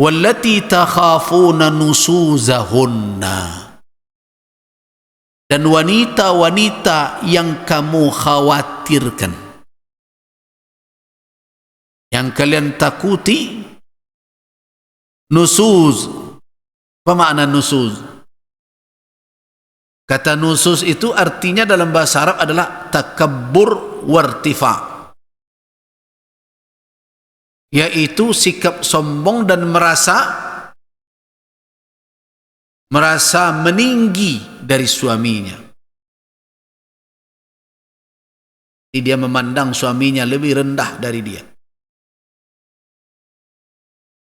wallati takhafuna nusuzahunna, dan wanita-wanita yang kamu khawatirkan, yang kalian takuti. Nusuz, apa makna nusuz? Kata nusuz itu artinya dalam bahasa Arab adalah takabbur wartifa, yaitu sikap sombong dan merasa meninggi dari suaminya. Jadi dia memandang suaminya lebih rendah dari dia.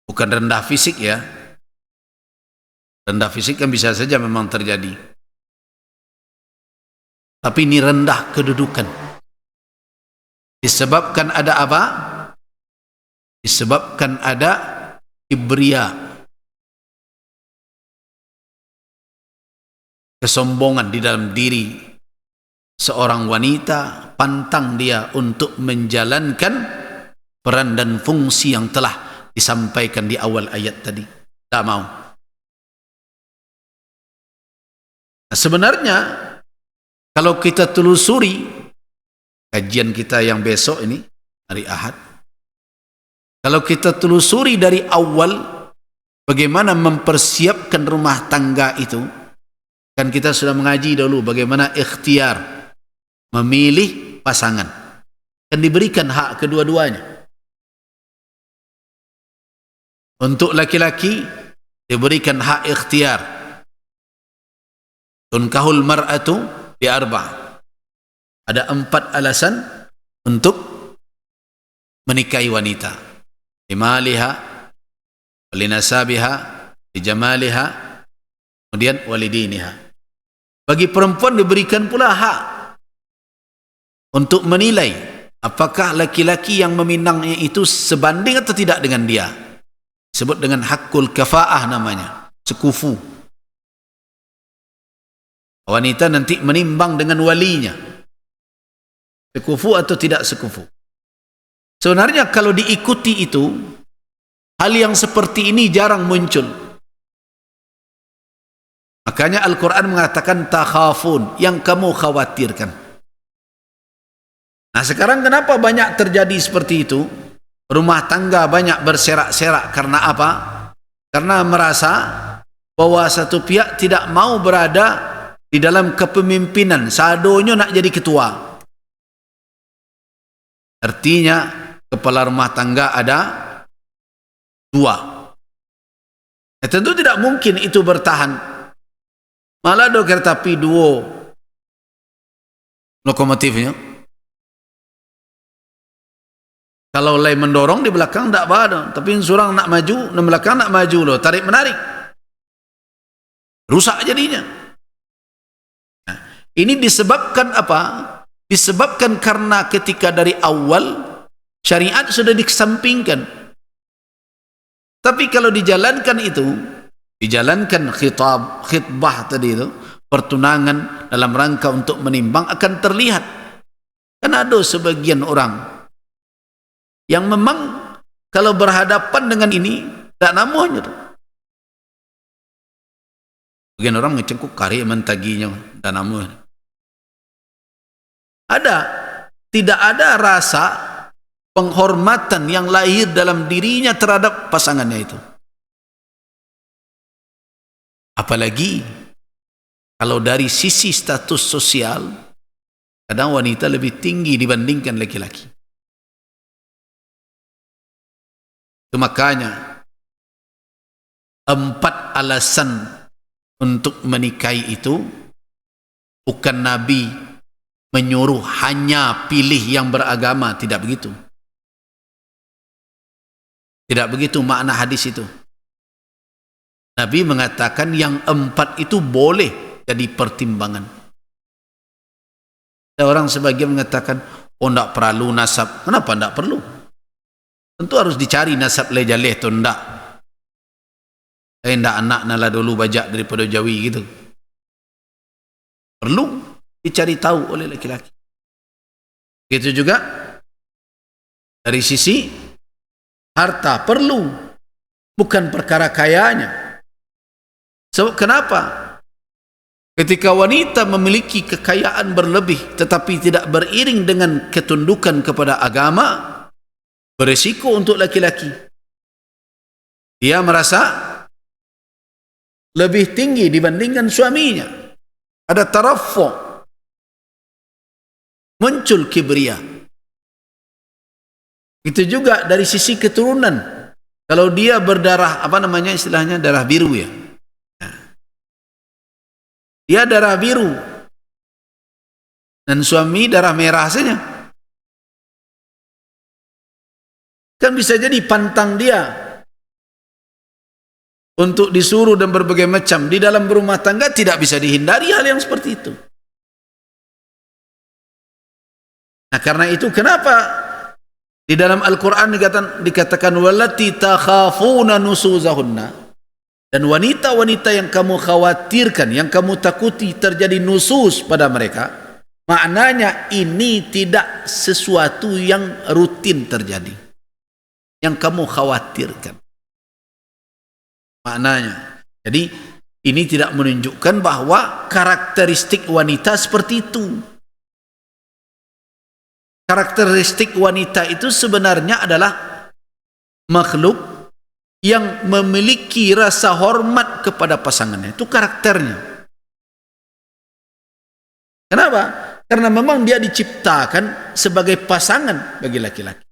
Bukan rendah fisik ya. Rendah fisik kan bisa saja memang terjadi. Tapi ini rendah kedudukan. Disebabkan ada apa? Disebabkan ada kibria, kesombongan di dalam diri seorang wanita, pantang dia untuk menjalankan peran dan fungsi yang telah disampaikan di awal ayat tadi. Tak mau. Nah, sebenarnya kalau kita telusuri kajian kita yang besok ini, hari Ahad, kalau kita telusuri dari awal bagaimana mempersiapkan rumah tangga itu, kan kita sudah mengaji dulu bagaimana ikhtiar memilih pasangan, dan diberikan hak kedua-duanya. Untuk laki-laki diberikan hak ikhtiar. Tunkahul mar'atu bi arba'. Ada 4 alasan untuk menikahi wanita. Limaliha, walinasabiha, lijamaliha, kemudian walidiniha. Bagi perempuan diberikan pula hak untuk menilai apakah laki-laki yang meminangnya itu sebanding atau tidak dengan dia. Sebut dengan hakul kafa'ah namanya, sekufu. Wanita nanti menimbang dengan walinya, sekufu atau tidak sekufu. Sebenarnya kalau diikuti itu, hal yang seperti ini jarang muncul. Makanya Al-Quran mengatakan takhafun, yang kamu khawatirkan. Nah sekarang kenapa banyak terjadi seperti itu? Rumah tangga banyak berserak-serak karena apa? Karena merasa bahwa satu pihak tidak mau berada di dalam kepemimpinan, sadonya nak jadi ketua. Artinya kepala rumah tangga ada 2. Tentu tidak mungkin itu bertahan. Malah ada kereta api 2 lokomotifnya. Kalau lain mendorong di belakang tak ada, tapi seorang nak maju, di belakang nak maju loh, tarik menarik, rusak jadinya. Nah, ini disebabkan apa? Disebabkan karena ketika dari awal syariat sudah dikesampingkan. Tapi kalau dijalankan itu, dijalankan khitbah tadi itu, pertunangan dalam rangka untuk menimbang, akan terlihat. Kan ada sebagian orang yang memang kalau berhadapan dengan ini tak namanya tu. Bagian orang ngecengkuk kari mentaginya dan namanya. Tidak ada rasa penghormatan yang lahir dalam dirinya terhadap pasangannya itu. Apalagi kalau dari sisi status sosial, kadang wanita lebih tinggi dibandingkan laki-laki. Makanya 4 alasan untuk menikahi itu, bukan Nabi menyuruh hanya pilih yang beragama, tidak begitu. Tidak begitu makna hadis itu. Nabi mengatakan yang 4 itu boleh jadi pertimbangan. Ada orang sebagian mengatakan, oh tidak perlu nasab. Kenapa tidak perlu? Tentu harus dicari nasab lejaleh atau tidak. Tidak anak nala dulu bajak daripada Jawi gitu. Perlu dicari tahu oleh laki-laki. Begitu juga dari sisi harta perlu. bukan perkara kayanya. Sebab kenapa? Ketika wanita memiliki kekayaan berlebih tetapi tidak beriring dengan ketundukan kepada agama, berisiko untuk laki-laki. Dia merasa lebih tinggi dibandingkan suaminya. Ada tarafu', muncul kibria. Itu juga dari sisi keturunan. Kalau dia berdarah, apa namanya istilahnya, darah biru ya. Dia darah biru dan suami darah merah saja. Kan bisa jadi pantang dia untuk disuruh dan berbagai macam. Di dalam berumah tangga tidak bisa dihindari hal yang seperti itu. Nah, karena itu kenapa di dalam Al-Quran dikatakan wallati takhafuna nusuzahunna, dan wanita-wanita yang kamu khawatirkan, yang kamu takuti terjadi nusus pada mereka, maknanya ini tidak sesuatu yang rutin terjadi, yang kamu khawatirkan. Maknanya, jadi ini tidak menunjukkan bahwa karakteristik wanita seperti itu. Karakteristik wanita itu sebenarnya adalah makhluk yang memiliki rasa hormat kepada pasangannya. Itu karakternya. Kenapa? Karena memang dia diciptakan sebagai pasangan bagi laki-laki.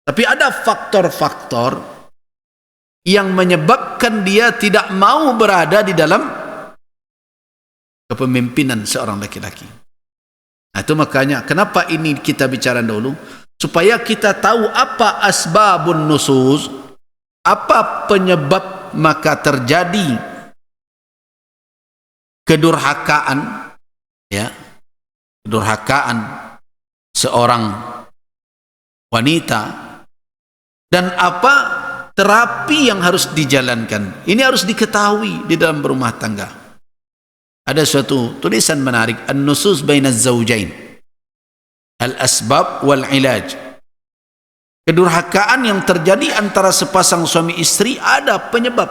Tapi ada faktor-faktor yang menyebabkan dia tidak mau berada di dalam kepemimpinan seorang laki-laki. Nah, itu makanya kenapa ini kita bicara dulu, supaya kita tahu apa asbabun nusus, apa penyebab maka terjadi kedurhakaan, ya, kedurhakaan seorang wanita, dan apa terapi yang harus dijalankan. Ini harus diketahui di dalam berumah tangga. Ada suatu tulisan menarik, An-Nusus Baina Az-Zawjain, Al-Asbab Wal-Ilaj. Kedurhakaan yang terjadi antara sepasang suami istri ada penyebab.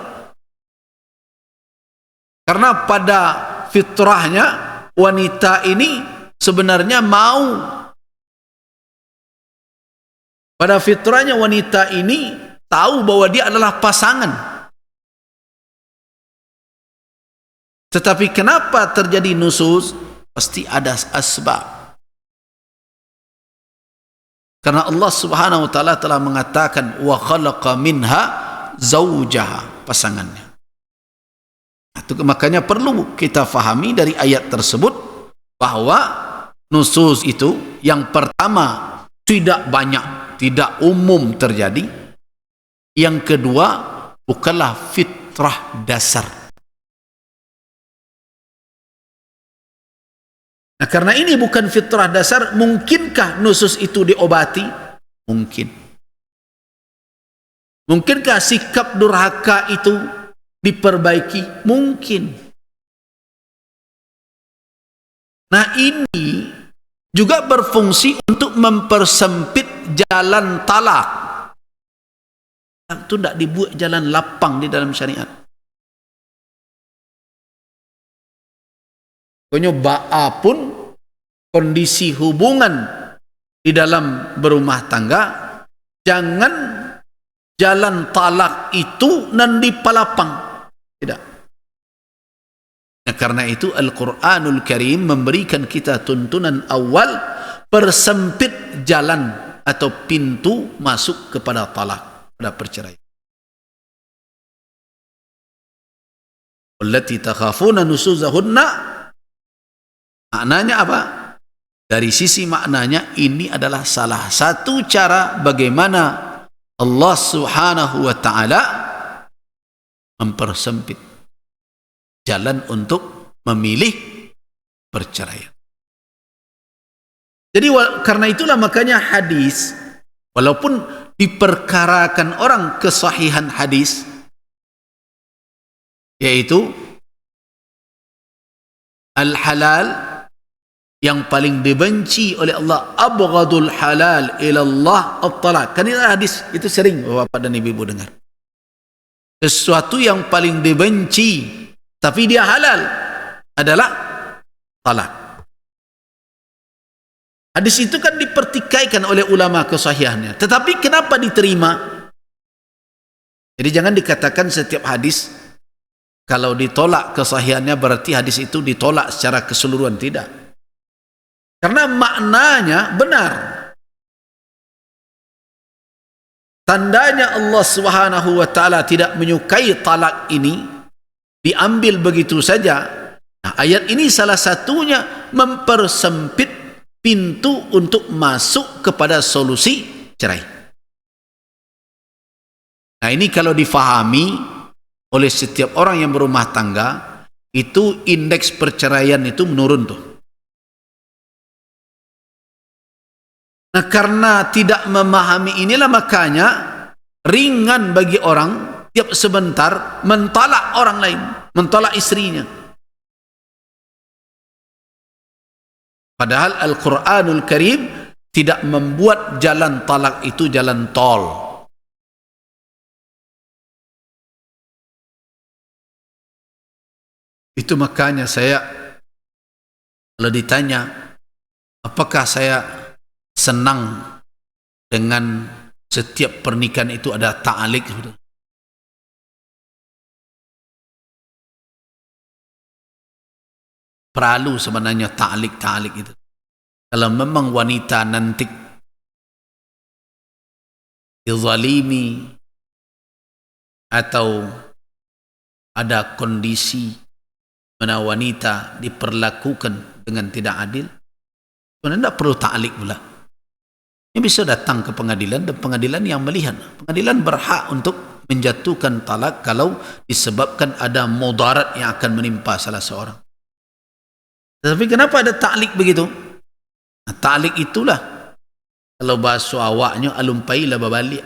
Karena pada fitrahnya wanita ini sebenarnya mau. Pada fitrahnya wanita ini tahu bahwa dia adalah pasangan. Tetapi kenapa terjadi nusus? Pasti ada asbab. Karena Allah Subhanahu wa taala telah mengatakan wa khalaqa minha zaujaha, pasangannya. Itu makanya perlu kita fahami dari ayat tersebut bahwa nusus itu yang pertama tidak banyak, tidak umum terjadi. Yang kedua bukanlah fitrah dasar. Nah, karena ini bukan fitrah dasar, mungkinkah nusus itu diobati? Mungkin. Mungkinkah sikap durhaka itu diperbaiki? Mungkin. Nah, ini juga berfungsi untuk mempersempit jalan talak. Itu tidak dibuat jalan lapang di dalam syariat. Pokoknya ba'a pun kondisi hubungan di dalam berumah tangga, jangan jalan talak itu nanti palapang. Tidak. Nah, karena itu Al-Quranul Karim memberikan kita tuntunan awal, persempit jalan atau pintu masuk kepada talak, pada perceraian. Allati takhafuna nusuzahunna, maknanya apa? Dari sisi maknanya ini adalah salah satu cara bagaimana Allah Subhanahu wa taala mempersempit jalan untuk memilih perceraian. Jadi karena itulah makanya hadis, walaupun diperkarakan orang kesahihan hadis, yaitu al-halal yang paling dibenci oleh Allah, abghadul halal ilallah at-talaq. Kan itu hadis, itu sering Bapak dan Ibu dengar. sesuatu yang paling dibenci tapi dia halal adalah talak. Hadis itu kan dipertikaikan oleh ulama kesahihannya, tetapi kenapa diterima? Jadi jangan dikatakan setiap hadis kalau ditolak kesahihannya berarti hadis itu ditolak secara keseluruhan, tidak. Karena maknanya benar. Tandanya Allah Subhanahu wa taala tidak menyukai talak ini diambil begitu saja. Nah, ayat ini salah satunya mempersempit pintu untuk masuk kepada solusi cerai. Nah, ini kalau difahami oleh setiap orang yang berumah tangga, itu indeks perceraian itu menurun tuh. Nah, karena tidak memahami inilah makanya ringan bagi orang tiap sebentar mentalak orang lain, mentalak istrinya. Padahal Al-Quranul Karim tidak membuat jalan talak itu jalan tol. Itu makanya saya kalau ditanya apakah saya senang dengan setiap pernikahan itu ada ta'alik, perlu sebenarnya ta'lik itu. Kalau memang wanita nanti dizalimi atau ada kondisi mana wanita diperlakukan dengan tidak adil, sebenarnya tidak perlu ta'lik pula. Ini bisa datang ke pengadilan dan pengadilan yang melihat. Pengadilan berhak untuk menjatuhkan talak kalau disebabkan ada mudarat yang akan menimpa salah seorang. Tetapi kenapa ada ta'lik begitu? Nah, ta'lik itulah kalau bahasa awaknya alumpai lah babalik.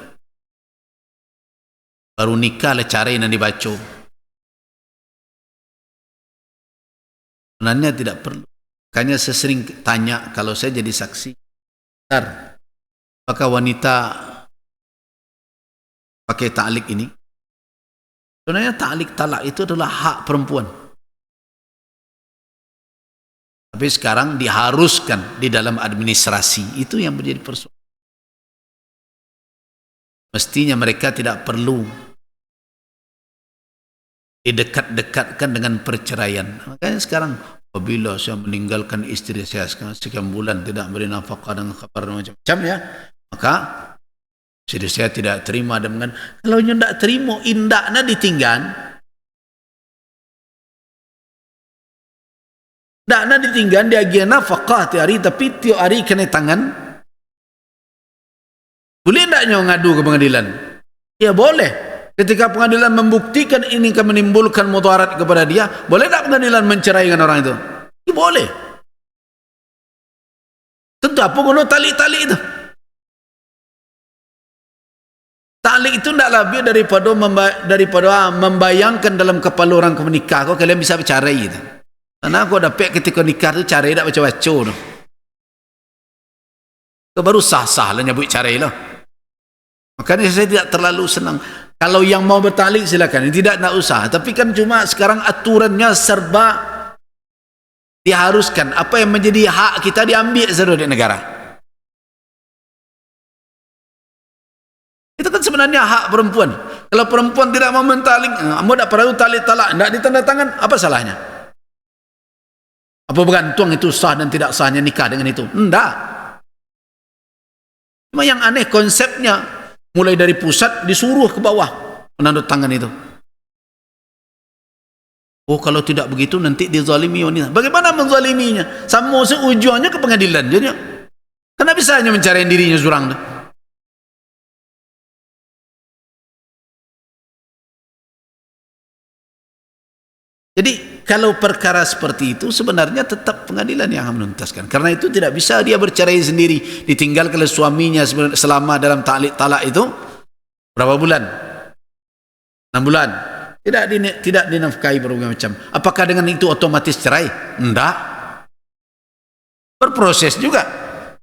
Baru nikah lah cara yang dibaca. Sebenarnya tidak perlu. Makanya saya sering tanya kalau saya jadi saksi, apakah wanita pakai ta'lik ini? Sebenarnya ta'lik talak itu adalah hak perempuan. Tapi sekarang diharuskan di dalam administrasi, itu yang menjadi persoalan. Mestinya mereka tidak perlu didekat-dekatkan dengan perceraian. Makanya sekarang apabila saya meninggalkan istri saya sekian bulan tidak beri nafkah dan kabar macam-macam ya, maka istri saya tidak terima dengan kalau nya tidak terima indaknya ditinggal. Ndakna ditinggal dia agian nafkah tiap hari tapi tiap hari kena tangan. Boleh ndaknya ngadu ke pengadilan? Ya boleh. Ketika pengadilan membuktikan ini akan menimbulkan mudarat kepada dia, boleh tak pengadilan menceraikan orang itu? Ya, boleh. Tentu apa guna tali-tali itu? Tali itu tidak lebih daripada membayangkan dalam kepala orang ke menikah. Kau kalian bisa bercerai itu. Karena aku dapat ketika nikah itu cerai tak baca-baca tu. Kau baru sah-sah lah nyebut cerai lah. Makanya saya tidak terlalu senang. Kalau yang mau bertalik silakan, tidak nak usah. Tapi kan cuma sekarang aturannya serba diharuskan. Apa yang menjadi hak kita diambil seluruh negara. Itu kan sebenarnya hak perempuan. Kalau perempuan tidak mau mentalik, kamu tak perlu talik talak, tidak ditandatangan, apa salahnya? Apa bergantung itu sah dan tidak sahnya nikah dengan itu? Tidak. Cuma yang aneh konsepnya. Mulai dari pusat disuruh ke bawah menandatangan itu. Oh kalau tidak begitu nanti dizalimi wanita. Bagaimana menzaliminya? Sama seujungnya ke pengadilan jadinya. Kenapa bisa hanya mencari dirinya seorang? Jadi kalau perkara seperti itu sebenarnya tetap pengadilan yang menuntaskan. Karena itu tidak bisa dia bercerai sendiri, ditinggalkan oleh suaminya selama dalam talak itu berapa bulan? 6 bulan. Tidak dinafkahi berbagai macam. Apakah dengan itu otomatis cerai? Tidak. Berproses juga.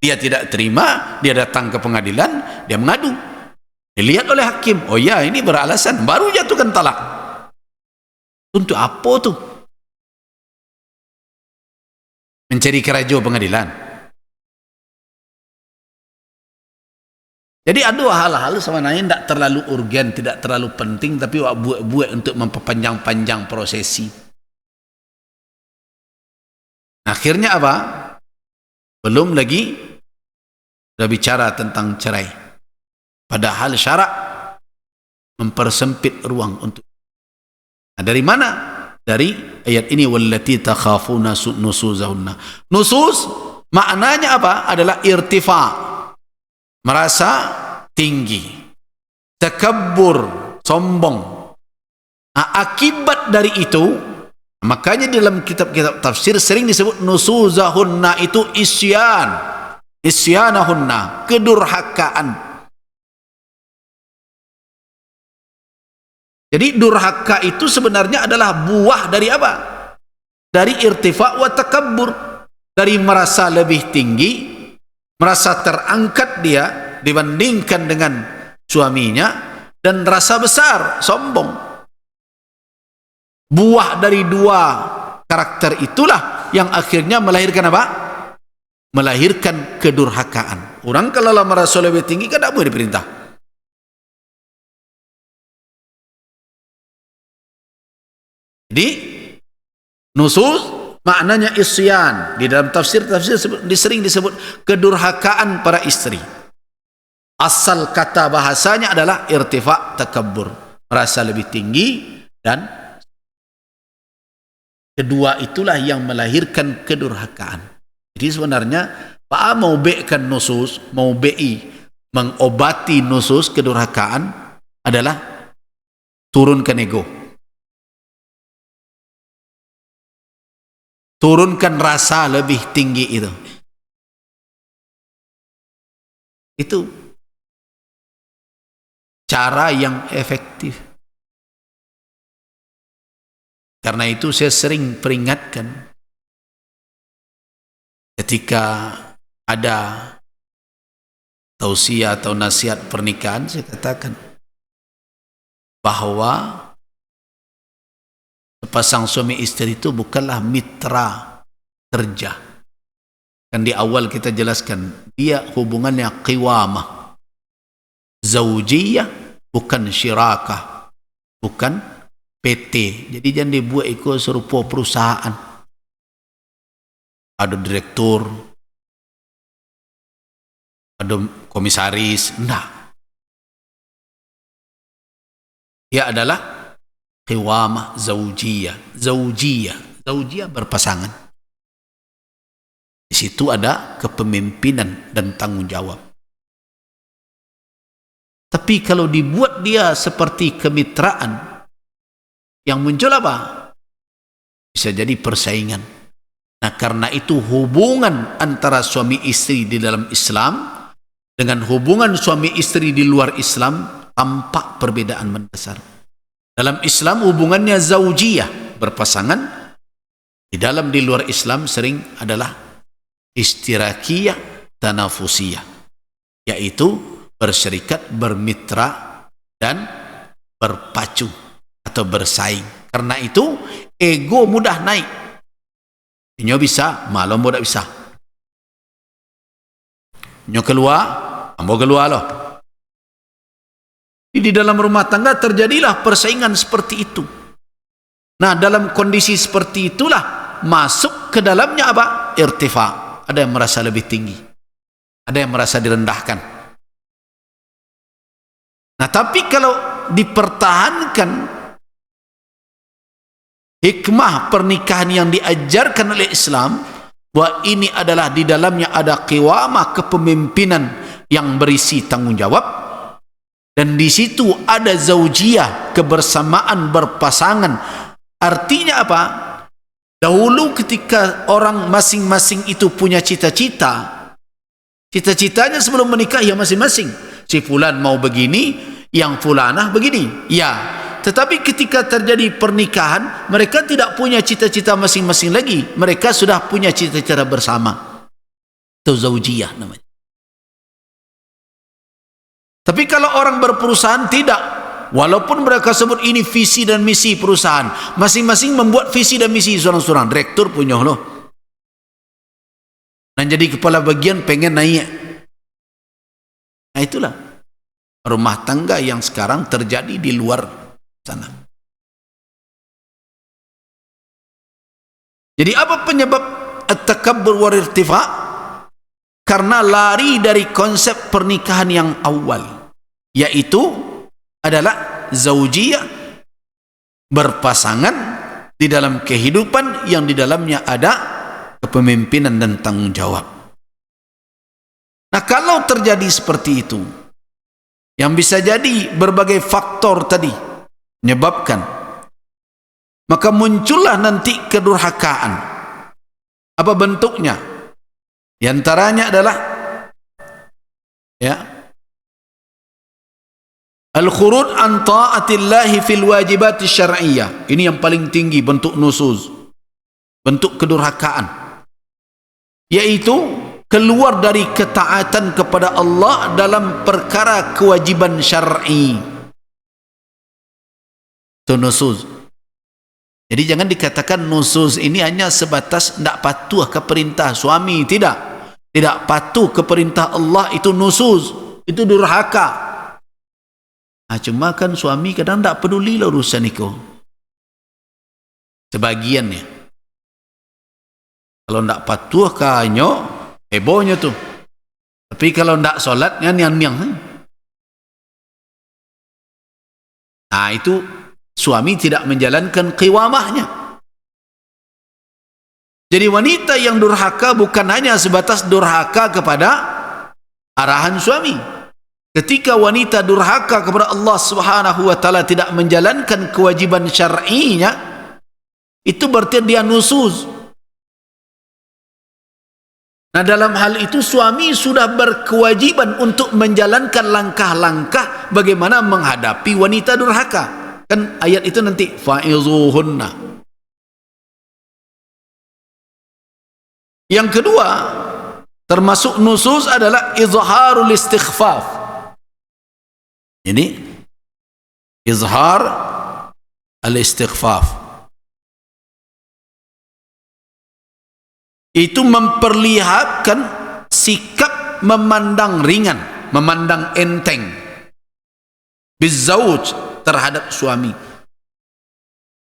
Dia tidak terima, dia datang ke pengadilan, dia mengadu. Dilihat oleh hakim, oh ya ini beralasan, baru jatuhkan talak. Untuk apa tuh? Mencari kerajo pengadilan. Jadi ada hal-hal sebenarnya tidak terlalu urgen, tidak terlalu penting, tapi buat untuk memperpanjang-panjang prosesi. Akhirnya apa? Belum lagi sudah bicara tentang cerai. Padahal syarak mempersempit ruang untuk. Nah, dari mana? Dari ayat ini, wallati takhafuna nusuzahunna. Nusus maknanya apa? Adalah irtifa, merasa tinggi, takabbur, sombong. Nah, akibat dari itu, makanya dalam kitab-kitab tafsir sering disebut nusuzahunna itu isyanahunna, kedurhakaan. Jadi durhaka itu sebenarnya adalah buah dari apa? Dari irtifa wa takabbur, dari merasa lebih tinggi, merasa terangkat dia dibandingkan dengan suaminya, dan rasa besar, sombong. Buah dari dua karakter itulah yang akhirnya melahirkan apa? Melahirkan kedurhakaan. Orang kalau merasa lebih tinggi kan tak boleh diperintah. Jadi nusus maknanya isyan. Di dalam tafsir sering disebut kedurhakaan para istri. Asal kata bahasanya adalah irtifa, takabbur, merasa lebih tinggi, dan kedua itulah yang melahirkan kedurhakaan. Jadi sebenarnya Pak mau be'kan nusus, mau be'i mengobati nusus kedurhakaan adalah turunkan ego, turunkan rasa lebih tinggi itu. Itu cara yang efektif. Karena itu saya sering peringatkan ketika ada tausiah atau nasihat pernikahan, saya katakan bahwa sepasang suami istri itu bukanlah mitra kerja. Kan di awal kita jelaskan, dia hubungannya qiwamah, zaujiyah, bukan syirakah, bukan PT. Jadi jangan dibuat ikut serupa perusahaan. Ada direktur, ada komisaris, enggak. Dia adalah qiwamah zaujiyah berpasangan. Di situ ada kepemimpinan dan tanggung jawab. Tapi kalau dibuat dia seperti kemitraan, yang muncul apa? Bisa jadi persaingan. Nah, karena itu hubungan antara suami istri di dalam Islam dengan hubungan suami istri di luar Islam tampak perbedaan mendasar. Dalam Islam hubungannya zaujiyah, berpasangan. Di luar Islam sering adalah istirakiyah, tanafusiyah, yaitu berserikat, bermitra, dan berpacu atau bersaing. Karena itu ego mudah naik. Nyo bisa, malam tidak bisa. Nyo keluar, ambo keluar loh. Di dalam rumah tangga terjadilah persaingan seperti itu. Nah, dalam kondisi seperti itulah masuk ke dalamnya apa? Irtifa. Ada yang merasa lebih tinggi, ada yang merasa direndahkan. Nah, tapi kalau dipertahankan hikmah pernikahan yang diajarkan oleh Islam, bahwa ini adalah di dalamnya ada qiwamah, kepemimpinan yang berisi tanggung jawab, dan di situ ada zaujiyah, kebersamaan berpasangan. Artinya apa? Dahulu ketika orang masing-masing itu punya cita-cita, cita-citanya sebelum menikah ya masing-masing. Si fulan mau begini, yang fulanah begini. Ya, tetapi ketika terjadi pernikahan, mereka tidak punya cita-cita masing-masing lagi. Mereka sudah punya cita-cita bersama. Itu zaujiyah namanya. Tapi kalau orang berperusahaan tidak. Walaupun mereka sebut ini visi dan misi perusahaan, masing-masing membuat visi dan misi seorang-seorang. Direktur punya loh. Dan jadi kepala bagian pengen naik. Nah itulah rumah tangga yang sekarang terjadi di luar sana. Jadi apa penyebab at-takabbur wal irtifa'? Karena lari dari konsep pernikahan yang awal, yaitu adalah zaujiyah, berpasangan di dalam kehidupan yang di dalamnya ada kepemimpinan dan tanggung jawab. Nah, kalau terjadi seperti itu, yang bisa jadi berbagai faktor tadi menyebabkan, maka muncullah nanti kedurhakaan. Apa bentuknya? Di antaranya adalah al-khurud an ta'atillahi fil wajibat syar'iyyah. Ini yang paling tinggi bentuk nusuz, bentuk kedurhakaan, yaitu keluar dari ketaatan kepada Allah dalam perkara kewajiban syar'i. Itu nusuz. Jadi jangan dikatakan nusuz ini hanya sebatas tidak patuh ke perintah suami. Tidak patuh ke perintah Allah itu nusuz, itu durhaka. Cuma kan suami kadang tak peduli lah urusan itu. Sebagiannya. Kalau tak patuh kanyo, hebohnya tu. Tapi kalau tak solat, nyang-nyang. Nah itu suami tidak menjalankan qiwamahnya. Jadi wanita yang durhaka bukan hanya sebatas durhaka kepada arahan suami. Ketika wanita durhaka kepada Allah Subhanahu wa taala, tidak menjalankan kewajiban syar'inya, itu berarti dia nusuz. Nah, dalam hal itu suami sudah berkewajiban untuk menjalankan langkah-langkah bagaimana menghadapi wanita durhaka. Kan ayat itu nanti fa'izuhunna. Yang kedua, termasuk nusuz adalah izharul istighfaf. Ini izhar al-istighfaf. Itu memperlihatkan sikap memandang ringan, memandang enteng bizauj, terhadap suami.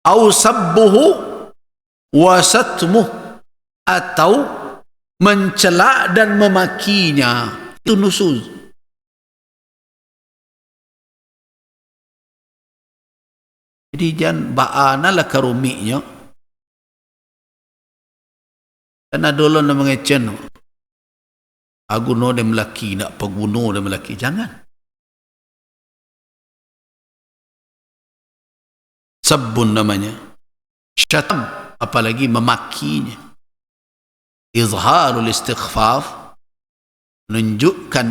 Au sabbuhu wa satmuh, atau mencela dan memakinya. Itu nusuz. Jadi jangan ba'ana lah karumiknya. Karena dulu nak mengecen. Aku no dem laki, nak peguno dem laki. Jangan. Sabbun namanya. Syatam, apalagi memakinya. Izharul istighfaf, menunjukkan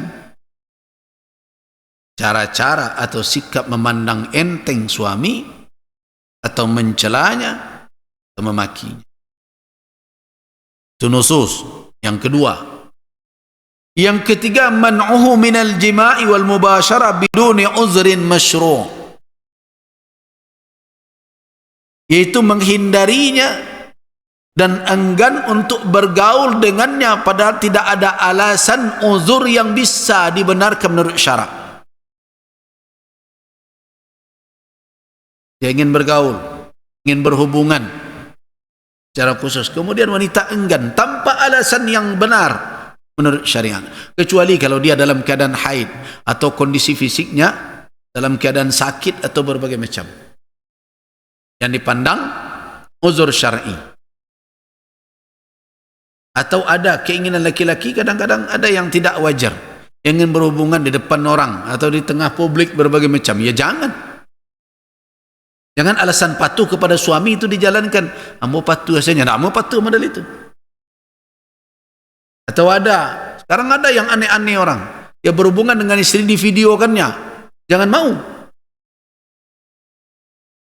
cara-cara atau sikap memandang enteng suami, atau mencelanya atau memakinya. Itu nusus. Yang kedua. Yang ketiga, man'uhu minal jima'i wal mubashara biduni uzrin masyru', yaitu menghindarinya dan enggan untuk bergaul dengannya padahal tidak ada alasan uzur yang bisa dibenarkan menurut syarak. Dia ingin bergaul, ingin berhubungan secara khusus, kemudian wanita enggan tanpa alasan yang benar menurut syariat, kecuali kalau dia dalam keadaan haid atau kondisi fisiknya dalam keadaan sakit atau berbagai macam yang dipandang uzur syar'i. Atau ada keinginan laki-laki, kadang-kadang ada yang tidak wajar, ingin berhubungan di depan orang atau di tengah publik berbagai macam. Ya jangan. Jangan alasan patuh kepada suami itu dijalankan. Kamu patuh asalnya, kamu patuh model itu. Atau sekarang ada yang aneh-aneh orang, ya berhubungan dengan istri di videokannya. Jangan mau.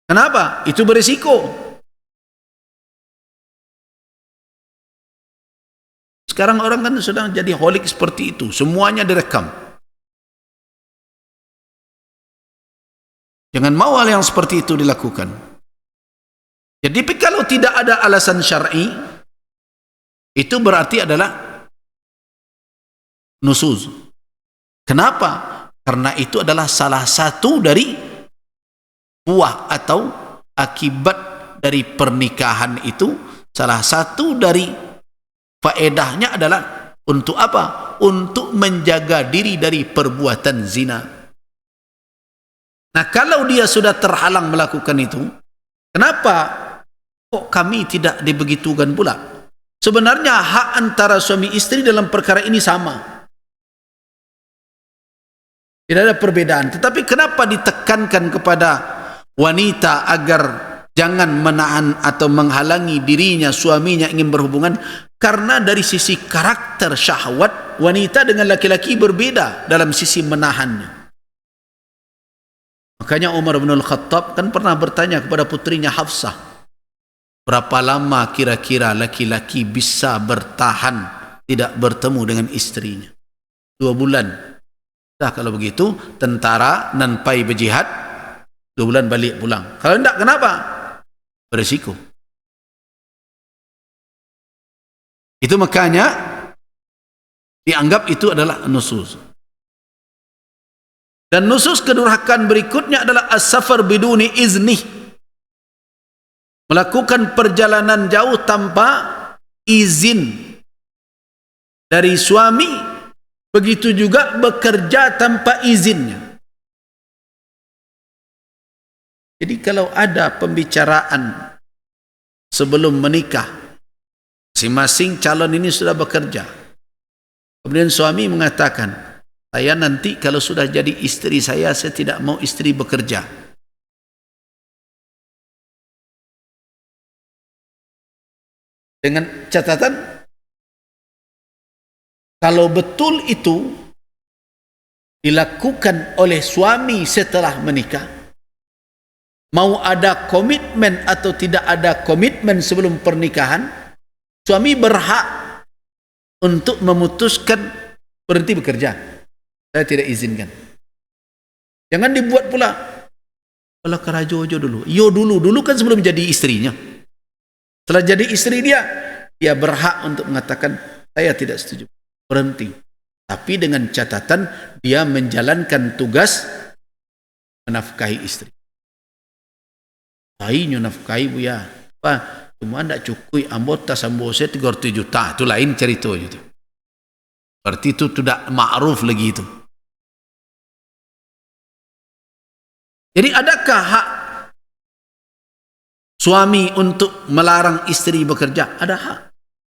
Kenapa? Itu berisiko. Sekarang orang kan sudah jadi holik seperti itu, semuanya direkam. Jangan mau hal yang seperti itu dilakukan. Jadi kalau tidak ada alasan syar'i, itu berarti adalah nusuz. Kenapa? Karena itu adalah salah satu dari buah atau akibat dari pernikahan itu. Salah satu dari faedahnya adalah untuk apa? Untuk menjaga diri dari perbuatan zina. Nah, kalau dia sudah terhalang melakukan itu, kenapa kok kami tidak dibegitukan pula? Sebenarnya hak antara suami istri dalam perkara ini sama. Tidak ada perbedaan. Tetapi kenapa ditekankan kepada wanita agar jangan menahan atau menghalangi dirinya, suaminya ingin berhubungan? Karena dari sisi karakter syahwat, wanita dengan laki-laki berbeda dalam sisi menahannya. Makanya Umar bin Al-Khattab kan pernah bertanya kepada putrinya Hafsah, berapa lama kira-kira laki-laki bisa bertahan tidak bertemu dengan istrinya? 2 bulan. Nah, kalau begitu tentara nanpai berjihad 2 bulan balik pulang. Kalau tidak, kenapa? Berisiko. Itu makanya dianggap itu adalah nusuz. Dan nusus kedurhakaan berikutnya adalah as-safar biduni izni. Melakukan perjalanan jauh tanpa izin dari suami, begitu juga bekerja tanpa izinnya. Jadi kalau ada pembicaraan sebelum menikah, masing-masing calon ini sudah bekerja, kemudian suami mengatakan, saya nanti kalau sudah jadi istri saya tidak mau istri bekerja. Dengan catatan, kalau betul itu dilakukan oleh suami setelah menikah, mau ada komitmen atau tidak ada komitmen sebelum pernikahan, suami berhak untuk memutuskan berhenti bekerja. Saya tidak izinkan. Jangan dibuat pula kalau kerajo-jo dulu. Yo dulu kan sebelum jadi istrinya. Setelah jadi istri dia berhak untuk mengatakan saya tidak setuju. Berhenti. Tapi dengan catatan dia menjalankan tugas menafkahi istri. Ayo nafkahi bu ya. Apa? Cuma tidak cukup ambota sambose 300 juta. Itu lain cerita itu. Berarti itu tidak ma'ruf lagi itu. Jadi adakah hak suami untuk melarang istri bekerja? Ada hak.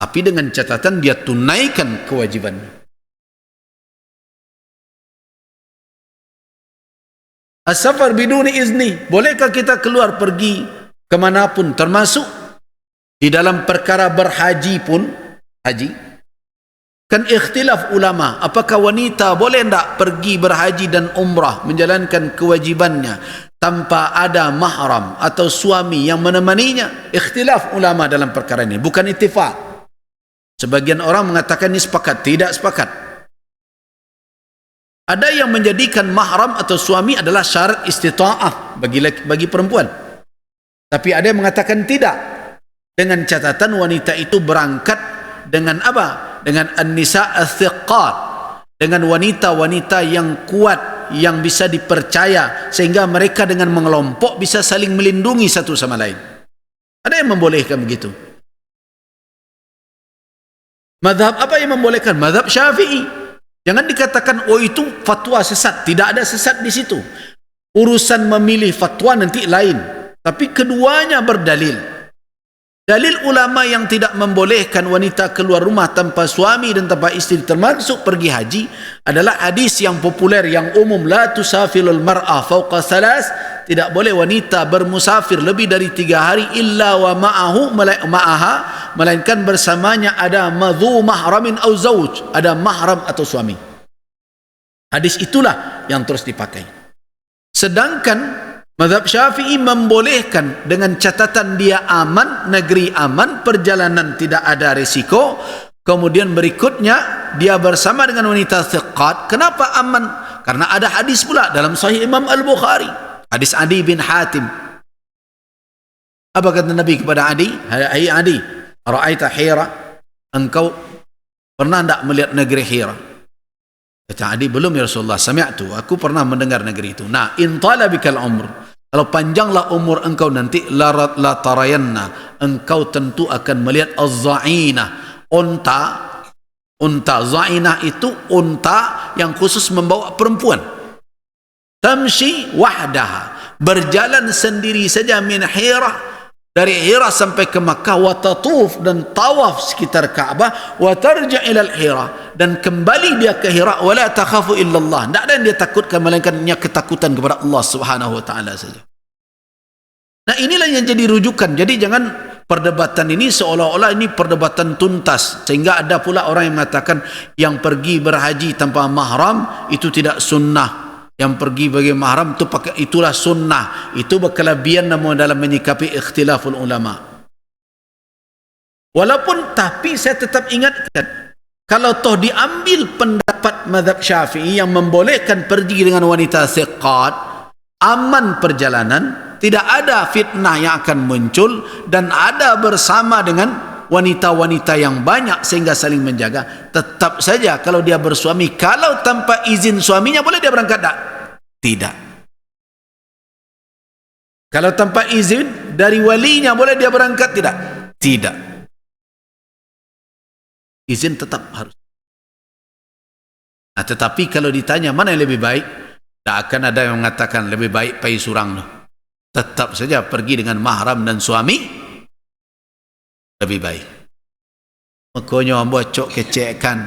Tapi dengan catatan dia tunaikan kewajibannya. As-safar biduni izni. Bolehkah kita keluar pergi kemanapun, termasuk di dalam perkara berhaji pun, haji? Kan ikhtilaf ulama, apakah wanita boleh tidak pergi berhaji dan umrah menjalankan kewajibannya tanpa ada mahram atau suami yang menemaninya? Ikhtilaf ulama dalam perkara ini, bukan ittifaq. Sebagian orang mengatakan ini sepakat, tidak sepakat. Ada yang menjadikan mahram atau suami adalah syarat istita'ah bagi perempuan. Tapi ada yang mengatakan tidak. Dengan catatan wanita itu berangkat dengan apa? Dengan an-nisa as-thiqat, dengan wanita-wanita yang kuat, yang bisa dipercaya, sehingga mereka dengan mengelompok bisa saling melindungi satu sama lain. Ada yang membolehkan begitu. Mazhab apa yang membolehkan? Mazhab Syafi'i. Jangan dikatakan oh itu fatwa sesat. Tidak ada sesat di situ. Urusan memilih fatwa nanti lain, tapi keduanya berdalil. Dalil ulama yang tidak membolehkan wanita keluar rumah tanpa suami dan tanpa istri, termasuk pergi haji, adalah hadis yang populer, yang umum, la tusafirul mar'ah fawqa salas. Tidak boleh wanita bermusafir lebih dari 3 hari illa wa ma'aha, melainkan bersamanya ada madhu mahramin au zawj, ada mahram atau suami. Hadis itulah yang terus dipakai. Sedangkan mazhab Syafi'i membolehkan dengan catatan dia aman, negeri aman, perjalanan tidak ada risiko. Kemudian berikutnya dia bersama dengan wanita thiqat. Kenapa aman? Karena ada hadis pula dalam Sahih Imam Al-Bukhari. Hadis Adi bin Hatim. Apa kata Nabi kepada Adi? Hai Adi, ra'aita Hira? Engkau pernah tak melihat negeri Hira? Kata Adi, belum ya Rasulullah. Sami'tu, aku pernah mendengar negeri itu. Nah, in tala bikal umr, kalau panjanglah umur engkau nanti, la tarayanna, engkau tentu akan melihat az-za'inah, unta. Za'inah itu unta yang khusus membawa perempuan. Tamshi wahdaha, berjalan sendiri saja min Hira, dari Hira sampai ke Makkah, wa tatuf, dan tawaf sekitar Ka'bah, wa tarja' ila al-Hira, dan kembali dia ke Hira, wa la takhafu illa Allah, tidak ada yang dia takutkan melainkan ketakutan kepada Allah Subhanahu wa taala saja. Nah, inilah yang jadi rujukan. Jadi jangan perdebatan ini seolah-olah ini perdebatan tuntas, sehingga ada pula orang yang mengatakan yang pergi berhaji tanpa mahram itu tidak sunnah, yang pergi bagi mahram itu pakai itulah sunnah. Itu berkelebihan namun dalam menyikapi ikhtilaful ulama. Walaupun, tapi saya tetap ingatkan, kalau toh diambil pendapat mazhab Syafi'i yang membolehkan pergi dengan wanita thiqat, aman perjalanan, tidak ada fitnah yang akan muncul, dan ada bersama dengan wanita-wanita yang banyak sehingga saling menjaga. Tetap saja kalau dia bersuami, kalau tanpa izin suaminya, boleh dia berangkat tak? Tidak. Kalau tanpa izin dari walinya, boleh dia berangkat tidak? Tidak. Izin tetap harus. Nah, tetapi kalau ditanya mana yang lebih baik, tak akan ada yang mengatakan lebih baik pergi surang. Tetap saja pergi dengan mahram dan suami lebih baik. Makanya buat cok kecekkan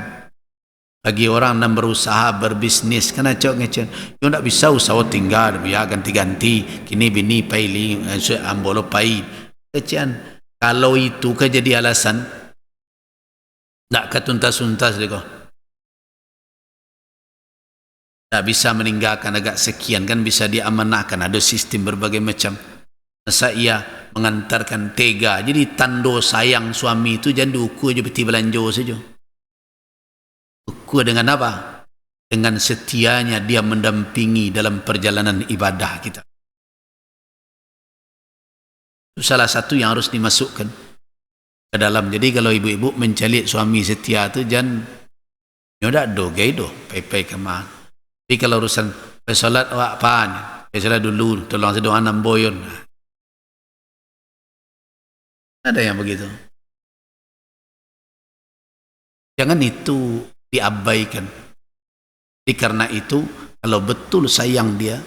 bagi orang yang berusaha berbisnis, kena cok ngecek, you tak bisa usaha tinggal ya ganti-ganti, kini bini paili ambolo pai kecian. Kalau itu ke jadi alasan, tak ketuntas-tuntas deko, tak bisa meninggalkan agak sekian, kan bisa diamanahkan, ada sistem berbagai macam. Masa ia mengantarkan tega, jadi tanda sayang suami itu jangan diukur je beti belanja saja. Ukur dengan apa? Dengan setianya dia mendampingi dalam perjalanan ibadah kita. Itu salah satu yang harus dimasukkan ke dalam. Jadi kalau ibu-ibu mencari suami setia itu jangan nyodak do gaido pai-pai kemah. Tapi kalau urusan pesolat awak pan, pesolat dulu tolong sedoa namboyon. Ada yang begitu. Jangan itu diabaikan. Jadi karena itu, kalau betul sayang dia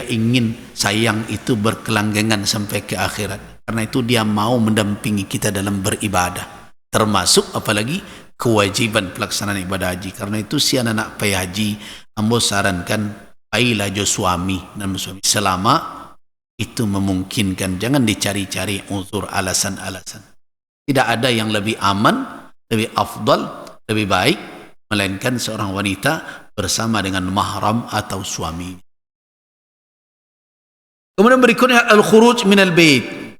ingin sayang itu berkelanggengan sampai ke akhirat. Karena itu dia mau mendampingi kita dalam beribadah. Termasuk apalagi kewajiban pelaksanaan ibadah haji. Karena itu si anak pai haji, ambo sarankan pailah jo suami dan suami selama itu memungkinkan. Jangan dicari-cari uzur, alasan-alasan. Tidak ada yang lebih aman, lebih afdal, lebih baik, melainkan seorang wanita bersama dengan mahram atau suami. Kemudian berikutnya al-khuruj minal bait,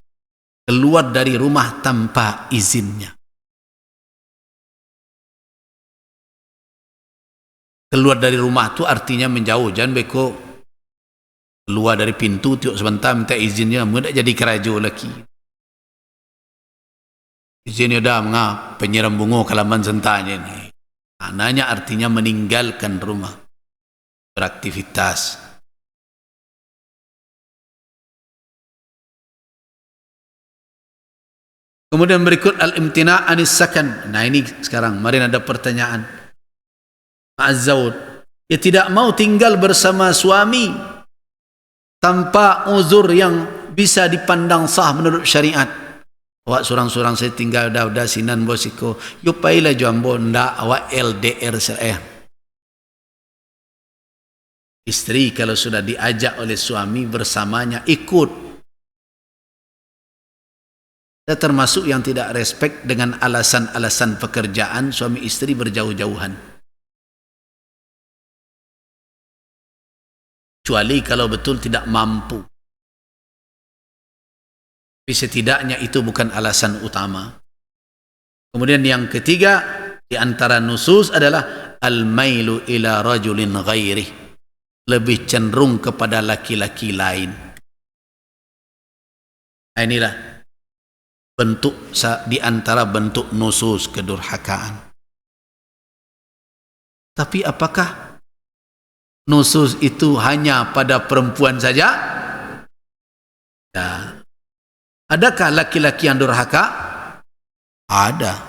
keluar dari rumah tanpa izinnya. Keluar dari rumah itu artinya menjauh, jangan beko keluar dari pintu tiuk sebentar minta izinnya, mudah jadi kerajo lagi. Izinnya dah mengah penyiram bunga kalaman sentanya ini. Anaknya artinya meninggalkan rumah, beraktivitas. Kemudian berikut al-imtina' anis sakan. Nah ini sekarang, mari ada pertanyaan. Ma'azzawud, dia tidak mau tinggal bersama suami tanpa uzur yang bisa dipandang sah menurut syariat. Awak surang-surang saya tinggal dah sinan bosiko, yo pailah jambo ndak awak LDR saya. Istri kalau sudah diajak oleh suami bersamanya ikut. Dan termasuk yang tidak respect dengan alasan-alasan pekerjaan suami istri berjauh-jauhan. Kecuali kalau betul tidak mampu. Tapi setidaknya itu bukan alasan utama. Kemudian yang ketiga di antara nusus adalah al-mailu ila rajulin ghairi, lebih cenderung kepada laki-laki lain. Inilah bentuk di antara bentuk nusus kedurhakaan. Tapi apakah nusus itu hanya pada perempuan saja? Ya. Adakah laki-laki yang durhaka? Ada.